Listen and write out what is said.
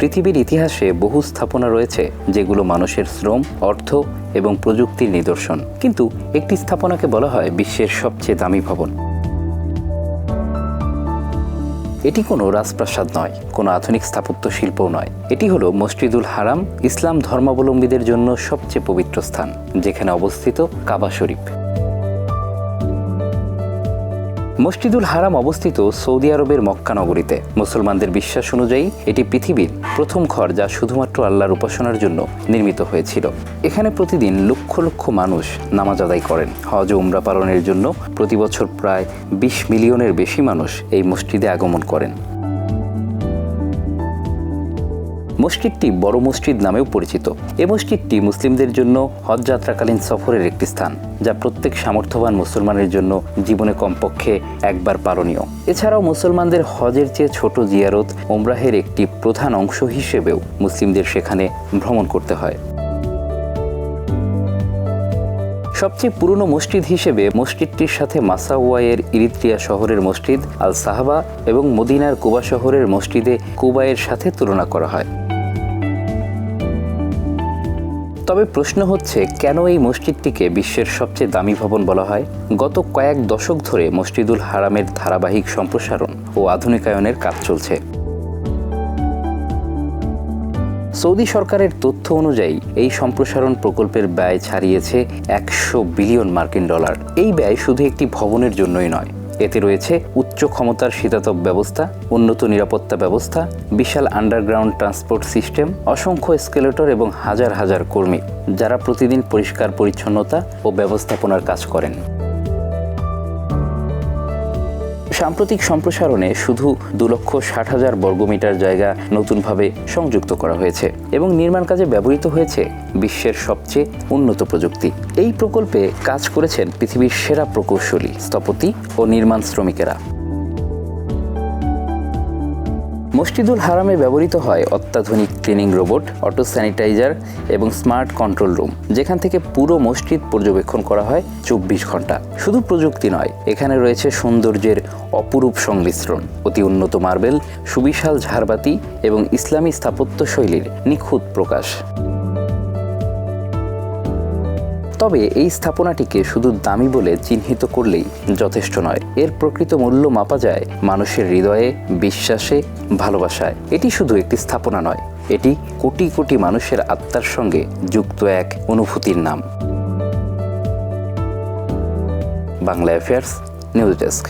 পৃথিবীর ইতিহাসে বহু স্থাপনা রয়েছে যেগুলো মানুষের শ্রম, অর্থ এবং প্রযুক্তির নিদর্শন, কিন্তু একটি স্থাপনাকে বলা হয় বিশ্বের সবচেয়ে দামি ভবন। এটি কোনো রাজপ্রাসাদ নয়, কোনো আধুনিক স্থাপত্য শিল্পও নয়। এটি হলো মসজিদুল হারাম, ইসলাম ধর্মাবলম্বীদের জন্য সবচেয়ে পবিত্র স্থান, যেখানে অবস্থিত কাবা শরীফ। মসজিদুল হারাম অবস্থিত সৌদি আরবের মক্কা নগরীতে। মুসলমানদের বিশ্বাস অনুযায়ী এটি পৃথিবীর প্রথম ঘর যা শুধুমাত্র আল্লাহর উপাসনার জন্য নির্মিত হয়েছিল। এখানে প্রতিদিন লক্ষ লক্ষ মানুষ নামাজ আদায় করেন। হজ ও উমরা পালনের জন্য প্রতি বছর প্রায় 20 মিলিয়নের বেশি মানুষ এই মসজিদে আগমন করেন। মসজিদটি বড় মসজিদ নামেও পরিচিত। এই মসজিদটি মুসলিমদের জন্য হজ যাত্রাকালীন সফরের একটি স্থান, যা প্রত্যেক সামর্থ্যবান মুসলমানের জন্য জীবনে কমপক্ষে একবার পালনীয়। এছাড়াও মুসলমানদের হজের চেয়ে ছোট জিয়ারত উমরাহের একটি প্রধান অংশ হিসেবেও মুসলিমদের সেখানে ভ্রমণ করতে হয়। সবচেয়ে পুরনো মসজিদ হিসেবে মসজিদটির সাথে মাসাওয়ায়ের ইরিত্রিয়া শহরের মসজিদ আল সাহাবা এবং মদিনার কুবা শহরের মসজিদে কুবায়ের সাথে তুলনা করা হয়। তবে প্রশ্ন হচ্ছে, কেন এই মসজিদটিকে বিশ্বের সবচেয়ে দামি ভবন বলা হয়? গত কয়েক দশক ধরে মসজিদুল হারামের ধারাবাহিক সম্প্রসারণ ও আধুনিকায়নের কাজ চলছে। সৌদি সরকারের তথ্য অনুযায়ী এই সম্প্রসারণ প্রকল্পের ব্যয় ছাড়িয়েছে 100 বিলিয়ন মার্কিন ডলার। এই ব্যয় শুধু একটি ভবনের জন্যই নয়, এতে রয়েছে উচ্চ ক্ষমতার শীতাতপ ব্যবস্থা, উন্নত নিরাপত্তা ব্যবস্থা, বিশাল আন্ডারগ্রাউন্ড ট্রান্সপোর্ট সিস্টেম, অসংখ্য এসকেলেটর এবং হাজার হাজার কর্মী যারা প্রতিদিন পরিষ্কার পরিচ্ছন্নতা ও ব্যবস্থাপনার কাজ করেন। সাম্প্রতিক সম্প্রসারণে শুধু 2,60,000 বর্গমিটার জায়গা নতুনভাবে সংযুক্ত করা হয়েছে এবং নির্মাণ কাজে ব্যবহৃত হয়েছে বিশ্বের সবচেয়ে উন্নত প্রযুক্তি। এই প্রকল্পে কাজ করেছেন পৃথিবীর সেরা প্রকৌশলী, স্থপতি ও নির্মাণ শ্রমিকেরা। মসজিদুল হারামে ব্যবহৃত হয় অত্যাধুনিক ক্লিনিং রোবট, অটো স্যানিটাইজার এবং স্মার্ট কন্ট্রোল রুম, যেখান থেকে পুরো মসজিদ পর্যবেক্ষণ করা হয় 24 ঘন্টা। শুধু প্রযুক্তি নয়, এখানে রয়েছে সৌন্দর্যের অপরূপ সংমিশ্রণ, অতি উন্নত মার্বেল, সুবিশাল ঝাড়বাতি এবং ইসলামী স্থাপত্য শৈলীর নিখুঁত প্রকাশ। তবে এই স্থাপনাটিকে শুধু দামি বলে চিহ্নিত করলেই যথেষ্ট নয়। এর প্রকৃত মূল্য মাপা যায় মানুষের হৃদয়ে, বিশ্বাসে, ভালোবাসায়। এটি শুধু একটি স্থাপনা নয়, এটি কোটি কোটি মানুষের আত্মার সঙ্গে যুক্ত এক অনুভূতির নাম। Bangla affairs, news desk.